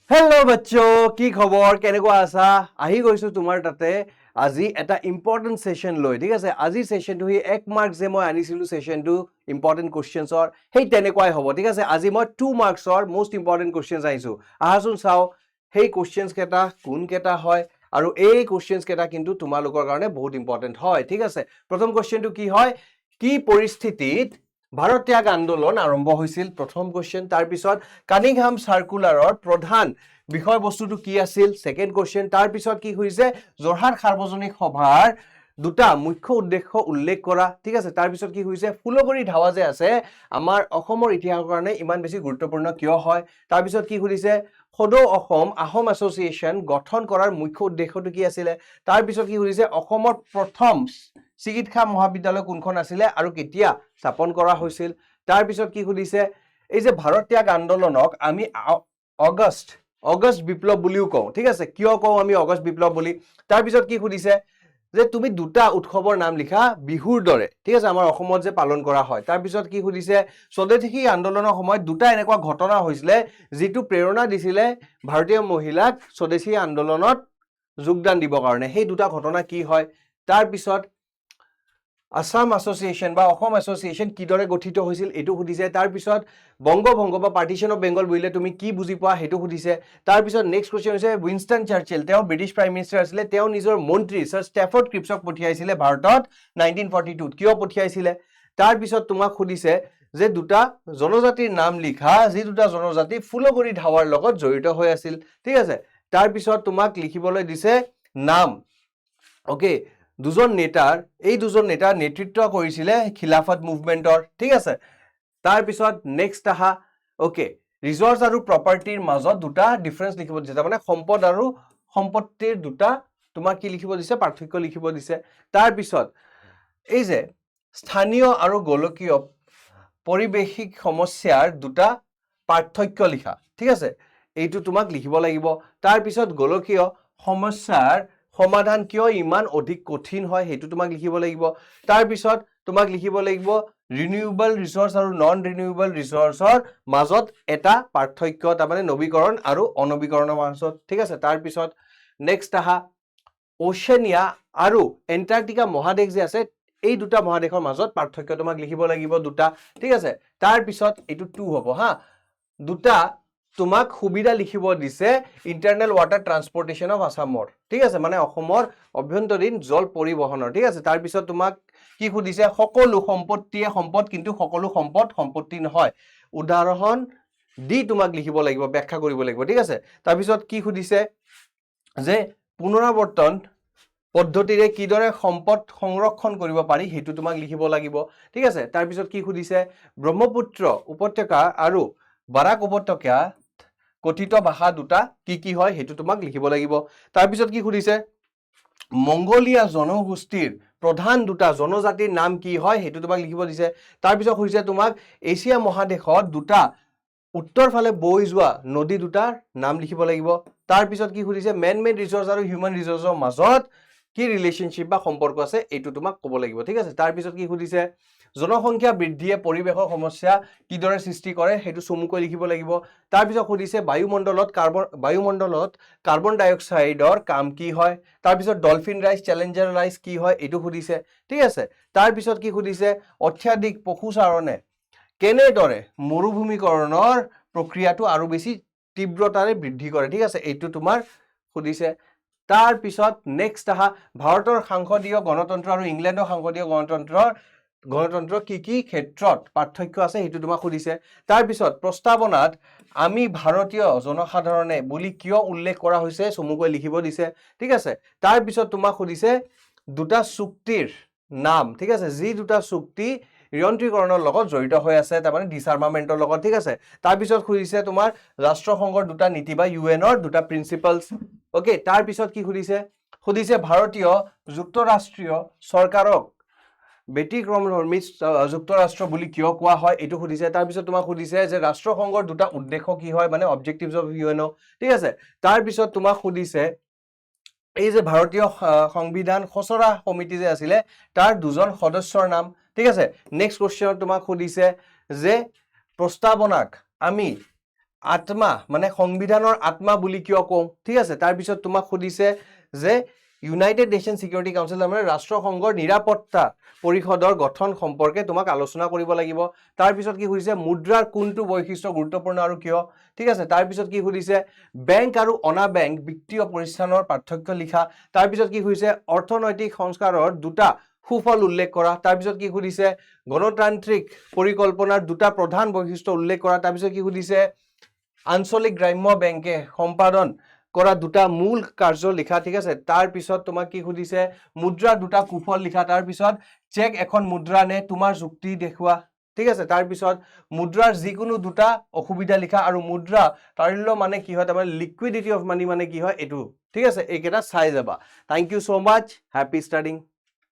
Hello' বাচ্চো, কি খবৰ? কেনেকুৱা আছা? আহি গৈছো তোমাৰ তাতে আজি এটা ইম্পৰ্টেণ্ট ছেশ্যন লৈ। ঠিক আছে, আজিৰ ছেশ্যনটো সি 1 মাৰ্ক যে মই আনিছিলো ছেশ্যনটো ইম্পৰ্টেণ্ট কুৱেশ্যনছৰ, সেই তেনেকুৱাই হ'ব। ঠিক আছে, আজি মই 2 মাৰ্কছৰ মষ্ট ইম্পৰ্টেণ্ট কুৱেশ্যনছ আহিছো। আহাচোন চাওঁ সেই কুৱেশ্যনছ কেইটা কোনকেইটা হয়, আৰু এই কুৱেশ্যনছ কেইটা কিন্তু তোমালোকৰ কাৰণে বহুত ইম্পৰ্টেণ্ট হয়। ঠিক আছে, প্ৰথম কুৱেশ্যনটো কি হয়, কি পৰিস্থিতিত ভাৰত ত্যাগ আন্দোলন আৰম্ভ হৈছিল? প্ৰথম কুৱেশ্যন। তাৰপিছত কানিংহাম চাৰ্কুলাৰৰ প্ৰধান বিষয়বস্তুটো কি আছিল? Second question. তাৰপিছত কি হৈছে, যোৰহাট সাৰ্বজনিক সভাৰ দুটা মুখ্য উদ্দেশ্য উল্লেখ কৰা। ঠিক আছে, তাৰপিছত কি হৈছে, ফুলগুৰি ধাৱা যে আছে আমাৰ অসমৰ ইতিহাসৰ কাৰণে ইমান বেছি গুৰুত্বপূৰ্ণ কিয় হয়? তাৰপিছত কি সুধিছে, সদৌ অসম আহোম এছ'চিয়েশ্যন গঠন কৰাৰ মুখ্য উদ্দেশ্যটো কি আছিলে? তাৰপিছত কি সুধিছে, অসমৰ প্ৰথম চিকিৎসা মহাবিদ্যালয় কোনখন আছিলে আৰু কেতিয়া স্থাপন কৰা হৈছিল? তাৰপিছত কি সুধিছে, এই যে ভাৰত ত্যাগ আন্দোলনক আমি অগষ্ট বিপ্লৱ বুলিও কওঁ। ঠিক আছে, কিয় কওঁ আমি অগষ্ট বিপ্লৱ বুলি? তাৰপিছত কি সুধিছে, যে তুমি দুটা উৎসৱৰ নাম লিখা বিহুৰ দৰে। ঠিক আছে, আমাৰ অসমত যে পালন কৰা হয়। তাৰপিছত কি সুধিছে, স্বদেশী আন্দোলনৰ সময়ত দুটা এনেকুৱা ঘটনা হৈছিলে যিটো প্ৰেৰণা দিছিলে ভাৰতীয় মহিলাক স্বদেশী আন্দোলনত যোগদান দিবৰ কাৰণে। সেই দুটা ঘটনা কি হয়? তাৰপিছত আসাম এছ'চিয়েশ্যন বা অসম এছ'চিয়েশ্যন কিদৰে গঠিত হৈছিল এইটো সুধিছে। তাৰপিছত বংগভংগ বা পাৰ্টিশ্যন অফ বেংগল বুলিলে তুমি কি বুজি পোৱা সেইটো সুধিছে। তাৰপিছত নেক্সট কুৱেশ্যন হৈছে, উইনষ্টন চাৰ্চিল, তেওঁ ব্ৰিটিছ প্ৰাইম মিনিষ্টাৰ আছিলে, তেওঁ নিজৰ মন্ত্ৰী ছাৰ ষ্টেফৰ্ড ক্ৰিপছক পঠিয়াইছিলে ভাৰতত 1942। কিয় পঠিয়াইছিলে? তাৰপিছত তোমাক সুধিছে যে দুটা জনজাতিৰ নাম লিখা, যি দুটা জনজাতি ফুলগুৰি ধাৱাৰ লগত জড়িত হৈ আছিল। ঠিক আছে, তাৰপিছত তোমাক লিখিবলৈ দিছে নাম। অ'কে, দুজন নেতাৰ, এই দুজন নেতা নেতৃত্ব কৰিছিলে খিলাফত মুভমেণ্টৰ। ঠিক আছে, তাৰপিছত নেক্সট আহা, অ'কে, ৰিচৰ্চ আৰু প্ৰপাৰ্টিৰ মাজত দুটা ডিফাৰেঞ্চ লিখিব দিছে, তাৰমানে সম্পদ আৰু সম্পত্তিৰ দুটা তোমাক কি লিখিব দিছে, পাৰ্থক্য লিখিব দিছে। তাৰপিছত এই যে স্থানীয় আৰু গোলকীয় পৰিৱেশিক সমস্যাৰ দুটা পাৰ্থক্য লিখা। ঠিক আছে, এইটো তোমাক লিখিব লাগিব। তাৰপিছত গোলকীয় সমস্যাৰ সমাধান কিয় ইমান অধিক কঠিন হয় সেইটো তোমাক লিখিব লাগিব। তাৰপিছত তোমাক লিখিব লাগিব ৰিনিউৱেবল ৰিচৰ্চ আৰু নন ৰিনিউৱেবল ৰিচৰ্চৰ মাজত এটা পাৰ্থক্য, তাৰমানে নৱীকৰণ আৰু অনৱীকৰণৰ মাজত। ঠিক আছে, তাৰপিছত নেক্সট আহা, অ'চেনিয়া আৰু এণ্টাৰ্কটিকা মহাদেশ যে আছে, এই দুটা মহাদেশৰ মাজত পাৰ্থক্য তোমাক লিখিব লাগিব দুটা। ঠিক আছে, তাৰপিছত এইটো 2 হ'ব হা, দুটা তোমাক সুবিধা লিখিব দিছে ইণ্টাৰনেল ৱাটাৰ ট্ৰান্সপৰ্টেশ্যন অফ আছামৰ। ঠিক আছে, মানে অসমৰ অভ্যন্তৰীণ জল পৰিবহনৰ। ঠিক আছে, তাৰপিছত তোমাক কি সুধিছে, সকলো সম্পত্তিয়ে সম্পদ, কিন্তু সকলো সম্পদ সম্পত্তি নহয়। উদাহৰণ দি তোমাক লিখিব লাগিব, ব্যাখ্যা কৰিব লাগিব। ঠিক আছে, তাৰপিছত কি সুধিছে, যে পুনৰাৱৰ্তন পদ্ধতিৰে কিদৰে সম্পদ সংৰক্ষণ কৰিব পাৰি সেইটো তোমাক লিখিব লাগিব। ঠিক আছে, তাৰপিছত কি সুধিছে, ব্ৰহ্মপুত্ৰ উপত্যকা আৰু বাৰাক উপত্যকা কথিত ভাষা দুটা কি কি হয় সেইটো তোমাক লিখিব লাগিব। তাৰপিছত কি সুধিছে, মংগোলীয়া জনগোষ্ঠীৰ প্ৰধান দুটা জনজাতিৰ নাম কি হয় সেইটো তোমাক লিখিব দিছে। তাৰপিছত সুধিছে তোমাক এছিয়া মহাদেশত দুটা উত্তৰ ফালে বৈ যোৱা নদী দুটাৰ নাম লিখিব লাগিব। তাৰপিছত কি সুধিছে, মেন মেড ৰিচৰ্চ আৰু হিউমেন ৰিচৰ্চৰ মাজত কি ৰিলেশ্যনশ্বিপ বা সম্পৰ্ক আছে এইটো তোমাক ক'ব লাগিব। ঠিক আছে, তাৰপিছত কি সুধিছে, জনসংখ্যা বৃদ্ধিয়ে পৰিৱেশৰ সমস্যা কিদৰে সৃষ্টি কৰে সেইটো চমুকৈ লিখিব লাগিব। তাৰপিছত সুধিছে, বায়ুমণ্ডলত কাৰ্বন ডাই অক্সাইডৰ কাম কি হয়। তাৰপিছত ডলফিন ৰাইজ, চেলেঞ্জাৰ ৰাইজ কি হয় এইটো সুধিছে। ঠিক আছে, তাৰপিছত কি সুধিছে, অত্যাধিক পশুচাৰণে কেনেদৰে মৰুভূমিকৰণৰ প্ৰক্ৰিয়াটো আৰু বেছি তীব্ৰতাৰে বৃদ্ধি কৰে। ঠিক আছে, এইটো তোমাৰ সুধিছে। তাৰপিছত নেক্সট আহা, ভাৰতৰ সাংসদীয় গণতন্ত্ৰ আৰু ইংলেণ্ডৰ সাংসদীয় গণতন্ত্ৰ কি কি ক্ষেত্ৰত পাৰ্থক্য আছে সেইটো তোমাক সুধিছে। তাৰপিছত প্ৰস্তাৱনাত আমি ভাৰতীয় জনসাধাৰণে বুলি কিয় উল্লেখ কৰা হৈছে চমুকৈ লিখিব দিছে। ঠিক আছে, তাৰপিছত তোমাক সুধিছে দুটা চুক্তিৰ নাম। ঠিক আছে, যি দুটা চুক্তি নিয়ন্ত্ৰীকৰণৰ লগত জড়িত হৈ আছে, তাৰমানে ডিছআৰ্মামেণ্টৰ লগত। ঠিক আছে, তাৰপিছত সুধিছে তোমাৰ ৰাষ্ট্ৰসংঘৰ দুটা নীতি বা ইউএনৰ দুটা প্ৰিন্সিপালছ। অ'কে, তাৰপিছত কি সুধিছে, ভাৰতীয় যুক্তৰাষ্ট্ৰীয় চৰকাৰক ব্যতিক্ৰমধৰ্মী যুক্তৰাষ্ট্ৰ বুলি কিয় কোৱা হয় এইটো সুধিছে। তাৰপিছত তোমাক সুধিছে যে ৰাষ্ট্ৰসংঘৰ দুটা উদ্দেশ্য কি হয়, মানে অবজেক্টিভছ অফ ইউএনঅ। ঠিক আছে, তাৰপিছত তোমাক সুধিছে এই যে ভাৰতীয় সংবিধান খচৰা সমিতি যে আছিলে তাৰ দুজন সদস্যৰ নাম। ঠিক আছে, নেক্সট কুৱেশ্যনত তোমাক সুধিছে যে প্ৰস্তাৱনাক আমি আত্মা মানে সংবিধানৰ আত্মা বুলি কিয় কওঁ ঠিক আছে তাৰপিছত তোমাক সুধিছে যে ইউনাইটেড নেশ্যন সিকিউৰিটি কাউন্সিল মানে ৰাষ্ট্ৰসংঘৰ নিৰাপত্তা পৰিষদৰ গঠন সম্পৰ্কে তোমাক আলোচনা কৰিব লাগিব তাৰপিছত কি সুধিছে মুদ্ৰাৰ কোনটো বৈশিষ্ট্য গুৰুত্বপূৰ্ণ আৰু কিয় ঠিক আছে তাৰপিছত কি সুধিছে বেংক আৰু অনা বেংক বিত্তীয় প্ৰতিষ্ঠানৰ পাৰ্থক্য লিখা তাৰপিছত কি সুধিছে অৰ্থনৈতিক সংস্কাৰৰ দুটা সুফল উল্লেখ কৰা তাৰপিছত কি সুধিছে গণতান্ত্ৰিক পৰিকল্পনাৰ দুটা প্ৰধান বৈশিষ্ট্য উল্লেখ কৰা তাৰপিছত কি সুধিছে আঞ্চলিক গ্ৰাম্য বেংকে সম্পাদন কৰা দুটা মূল কাৰ্য লিখা ঠিক আছে তাৰ পিছত তোমাক কি সুধিছে মুদ্ৰা দুটা কুফল লিখা তাৰ পিছত চেক এখন মুদ্ৰা নে তোমাৰ যুক্তি দেখুৱা ঠিক আছে তাৰ পিছত মুদ্ৰাৰ যিকোনো দুটা অসুবিধা লিখা আৰু মুদ্ৰা তাৰিল্য মানে কি হয় তাৰমানে লিকুইডিটি অফ মানি মানে কি হয় এটো ঠিক আছে এইকেইটা চাই যাবা থ্যাংক ইউ সো মাচ হ্যাপি স্টাডিং